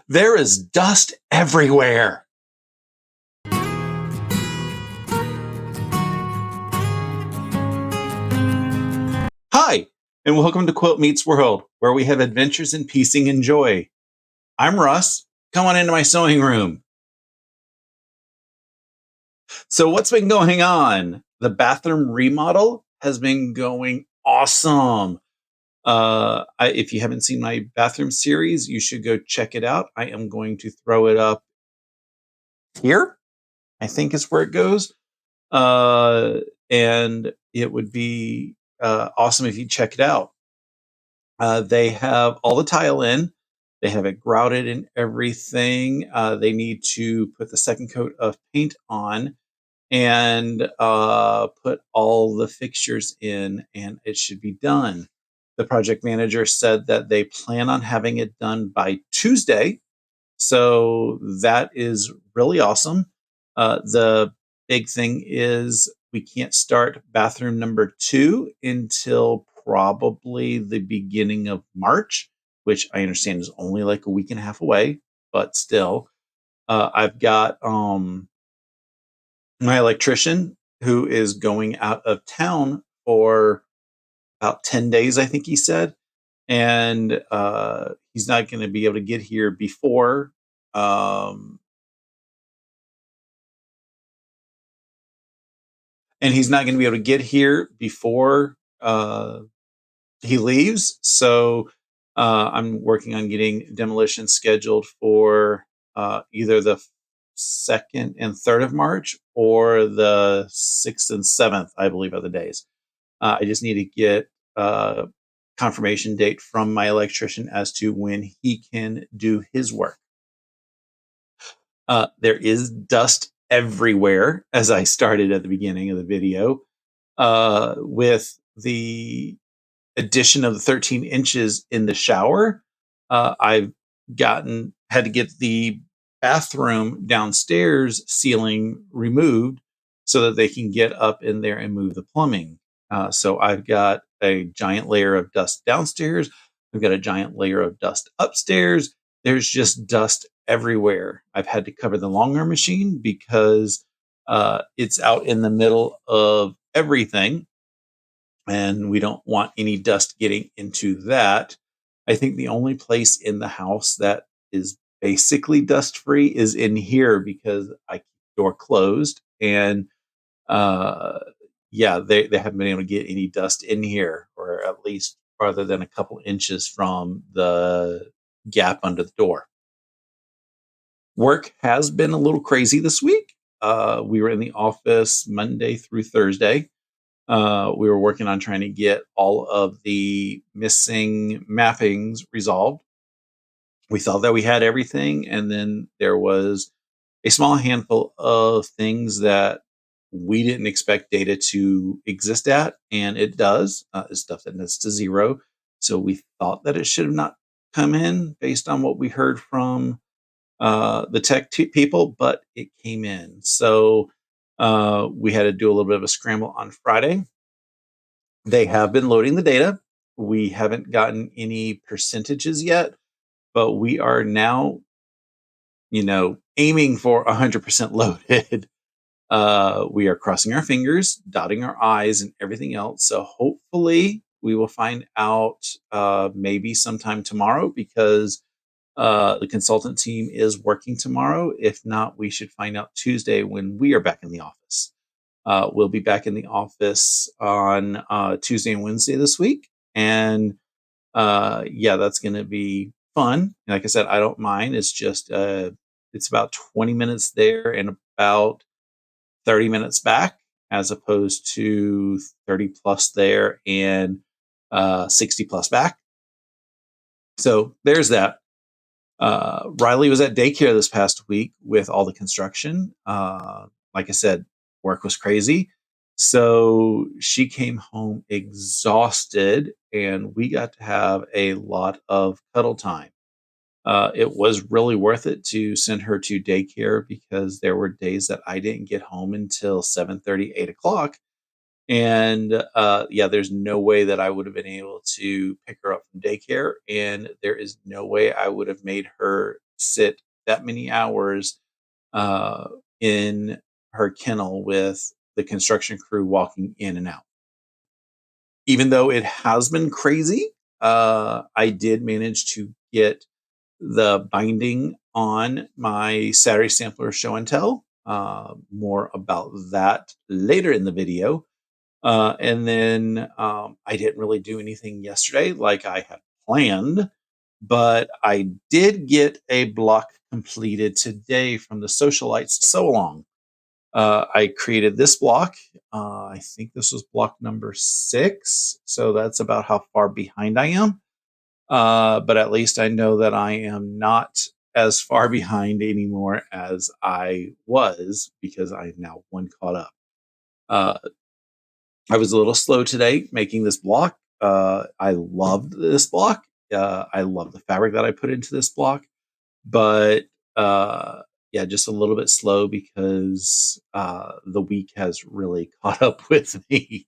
There is dust everywhere. Hi, and welcome to Quilt Meets World, where we have adventures in piecing and joy. I'm Russ. Come on into my sewing room. So, what's been going on? The bathroom remodel has been going awesome. If you haven't seen my bathroom series, you should go check it out. I am going to throw it up here. I think is where it goes. Uh, and it would be awesome if you check it out. They have all the tile in. They have it grouted and everything. They need to put the second coat of paint on and put all the fixtures in, and it should be done. The project manager said that they plan on having it done by Tuesday. So that is really awesome. The big thing is we can't start bathroom number 2 until probably the beginning of March, which I understand is only like a week and a half away, but still. I've got my electrician who is going out of town for about 10 days, I think he said. And he's not going to be able to get here before um, and he's not going to be able to get here before he leaves. So I'm working on getting demolition scheduled for either the 2nd and 3rd of March or the 6th and 7th, I believe, are the days. I just need to get confirmation date from my electrician as to when he can do his work. There is dust everywhere, as I started at the beginning of the video. With the addition of the 13 inches in the shower, I've had to get the bathroom downstairs ceiling removed so that they can get up in there and move the plumbing. So I've got a giant layer of dust downstairs. I've got a giant layer of dust upstairs. There's just dust everywhere. I've had to cover the long arm machine because it's out in the middle of everything, and we don't want any dust getting into that. I think the only place in the house that is basically dust free is in here because I keep the door closed, and uh, yeah, they haven't been able to get any dust in here, or at least farther than a couple inches from the gap under the door. Work has been a little crazy this week. We were in the office Monday through Thursday. We were working on trying to get all of the missing mappings resolved. We thought that we had everything, and then there was a small handful of things that we didn't expect data to exist at, and it does. It's stuff that nets to zero. So we thought that it should have not come in based on what we heard from the people, but it came in. So we had to do a little bit of a scramble on Friday. They have been loading the data. We haven't gotten any percentages yet, but we are now, aiming for 100% loaded. We are crossing our fingers, dotting our I's, and everything else. So hopefully we will find out maybe sometime tomorrow, because the consultant team is working tomorrow. If not, we should find out Tuesday when we are back in the office. We'll be back in the office on Tuesday and Wednesday this week. And yeah, that's going to be fun. Like I said, I don't mind. It's just, it's about 20 minutes there and about 30 minutes back, as opposed to 30 plus there and 60 plus back. So there's that. Riley was at daycare this past week with all the construction. Like I said, work was crazy. So she came home exhausted, and we got to have a lot of cuddle time. It was really worth it to send her to daycare because there were days that I didn't get home until 7:30, 8 o'clock. And yeah, there's no way that I would have been able to pick her up from daycare. And there is no way I would have made her sit that many hours uh, in her kennel with the construction crew walking in and out. Even though it has been crazy, I did manage to get the binding on my Saturday Sampler show and tell. More about that later in the video. And then I didn't really do anything yesterday like I had planned, but I did get a block completed today from the Socialites Sew Along. I created this block. I think this was block number 6. So that's about how far behind I am. But at least I know that I am not as far behind anymore as I was because I'm now one caught up. Uh, I was a little slow today making this block. I loved this block. I love the fabric that I put into this block, but uh, yeah, just a little bit slow because the week has really caught up with me.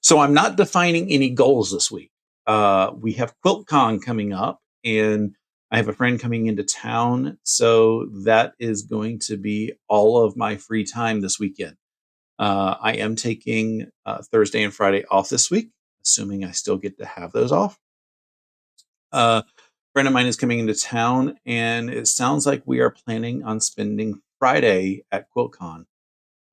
So I'm not defining any goals this week. We have QuiltCon coming up, and I have a friend coming into town, so that is going to be all of my free time this weekend. I am taking Thursday and Friday off this week, assuming I still get to have those off. Friend of mine is coming into town, and it sounds like we are planning on spending Friday at QuiltCon.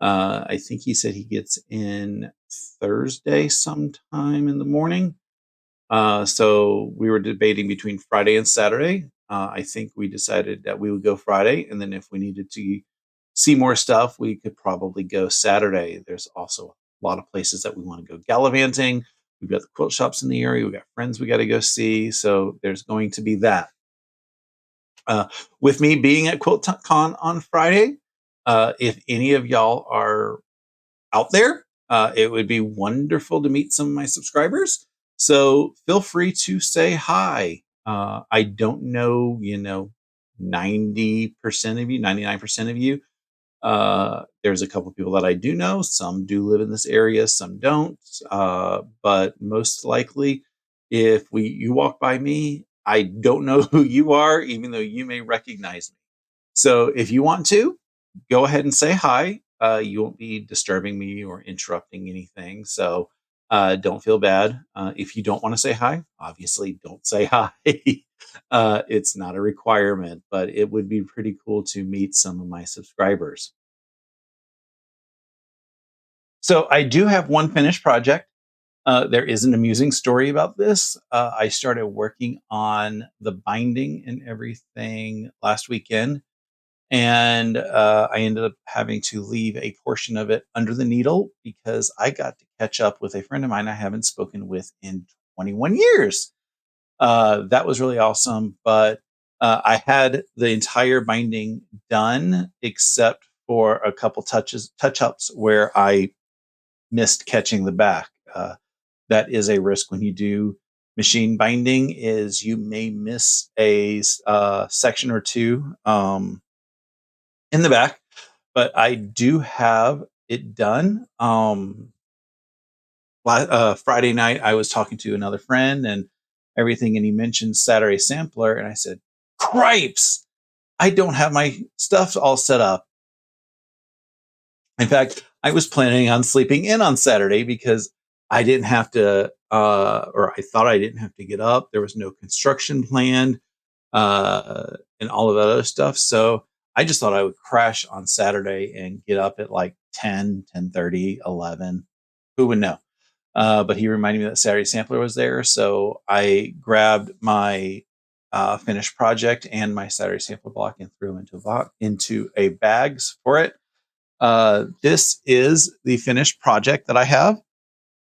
I think he said he gets in Thursday sometime in the morning. So we were debating between Friday and Saturday. I think we decided that we would go Friday, and then if we needed to see more stuff, we could probably go Saturday. There's also a lot of places that we want to go gallivanting. We've got the quilt shops in the area. We've got friends we got to go see. So there's going to be that. Uh, with me being at QuiltCon on Friday, if any of y'all are out there, it would be wonderful to meet some of my subscribers. So feel free to say hi. I don't know, 90% of you, 99% of you. There's a couple people that I do know. Some do live in this area, some don't. But most likely, if you walk by me, I don't know who you are, even though you may recognize me. So if you want to, go ahead and say hi. You won't be disturbing me or interrupting anything. So don't feel bad. If you don't want to say hi, obviously don't say hi. It's not a requirement, but it would be pretty cool to meet some of my subscribers. So I do have one finished project. There is an amusing story about this. I started working on the binding and everything last weekend, and I ended up having to leave a portion of it under the needle because I got to catch up with a friend of mine I haven't spoken with in 21 years. That was really awesome, but I had the entire binding done except for a couple touch ups where I missed catching the back. That is a risk when you do machine binding is you may miss a section or two in the back, but I do have it done. Friday night, I was talking to another friend and everything, and he mentioned Saturday Sampler, and I said, "Cripes! I don't have my stuff all set up." In fact, I was planning on sleeping in on Saturday because I didn't have to, or I thought I didn't have to get up. There was no construction planned, and all of that other stuff. So I just thought I would crash on Saturday and get up at like 10, 10:30, 11. Who would know? But he reminded me that Saturday Sampler was there. So I grabbed my finished project and my Saturday Sampler block and threw them into a bags for it. This is the finished project that I have.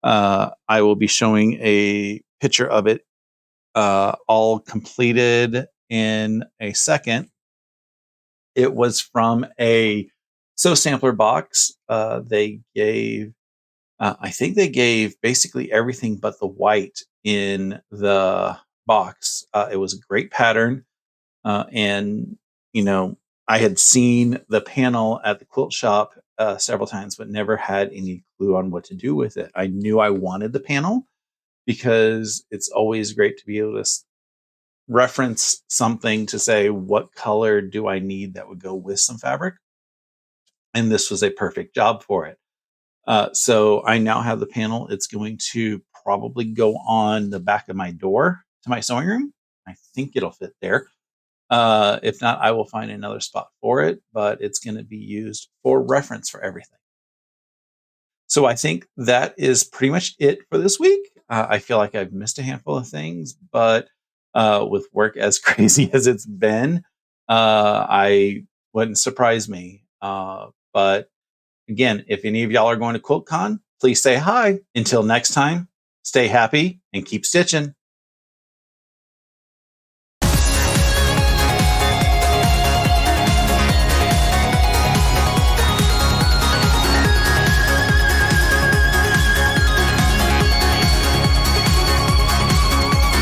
I will be showing a picture of it all completed in a second. It was from a Sampler box. They gave, I think they gave basically everything but the white in the box. It was a great pattern. And, you know, I had seen the panel at the quilt shop several times, but never had any clue on what to do with it. I knew I wanted the panel because it's always great to be able to reference something to say, what color do I need that would go with some fabric? And this was a perfect job for it. So I now have the panel. It's going to probably go on the back of my door to my sewing room. I think it'll fit there. If not, I will find another spot for it, but it's going to be used for reference for everything. So I think that is pretty much it for this week. I feel like I've missed a handful of things, but with work as crazy as it's been, I wouldn't surprise me. But again, if any of y'all are going to QuiltCon, please say hi. Until next time, stay happy and keep stitching.